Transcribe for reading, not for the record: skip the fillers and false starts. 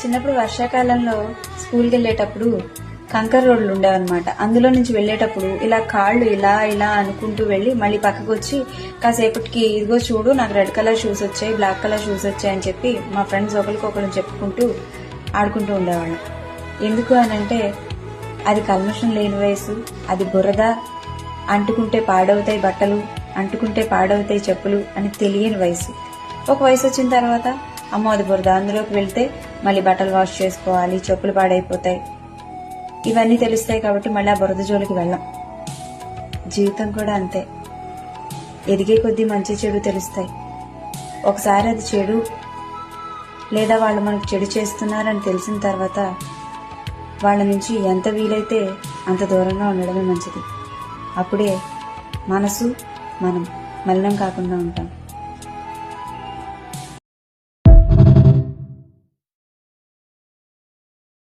చిన్నప్పుడు వర్షాకాలంలో స్కూల్కి వెళ్ళేటప్పుడు కంకర్ రోడ్లు ఉండేవన్నమాట. అందులో నుంచి వెళ్ళేటప్పుడు ఇలా కాళ్ళు ఇలా ఇలా అనుకుంటూ వెళ్ళి మళ్ళీ పక్కకు వచ్చి కాసేపటికి ఇదిగో చూడు నాకు రెడ్ కలర్ షూస్ వచ్చాయి, బ్లాక్ కలర్ షూస్ వచ్చాయి అని చెప్పి మా ఫ్రెండ్స్ ఒకరికొకరు చెప్పుకుంటూ ఆడుకుంటూ ఉండేవాళ్ళం. ఎందుకు అనంటే అది కల్మషం లేని వయసు, అది బురద, అంటుకుంటే పాడవుతాయి బట్టలు, అంటుకుంటే పాడవుతాయి చెప్పులు అని తెలియని వయసు. ఒక వయసు వచ్చిన తర్వాత అమ్మో అది బురద, అందులోకి వెళ్తే మళ్ళీ బట్టలు వాష్ చేసుకోవాలి, చెప్పులు పాడైపోతాయి, ఇవన్నీ తెలుస్తాయి కాబట్టి మళ్ళీ ఆ బురద జోలికి వెళ్ళం. జీవితం కూడా అంతే, ఎదిగే కొద్దీ మంచి చెడు తెలుస్తాయి. ఒకసారి అది చెడు లేదా వాళ్ళు మనకు చెడు చేస్తున్నారని తెలిసిన తర్వాత వాళ్ళ నుంచి ఎంత వీలైతే అంత దూరంగా ఉండడమే మంచిది. అప్పుడే మనసు మనం మలినం కాకుండా ఉంటాం.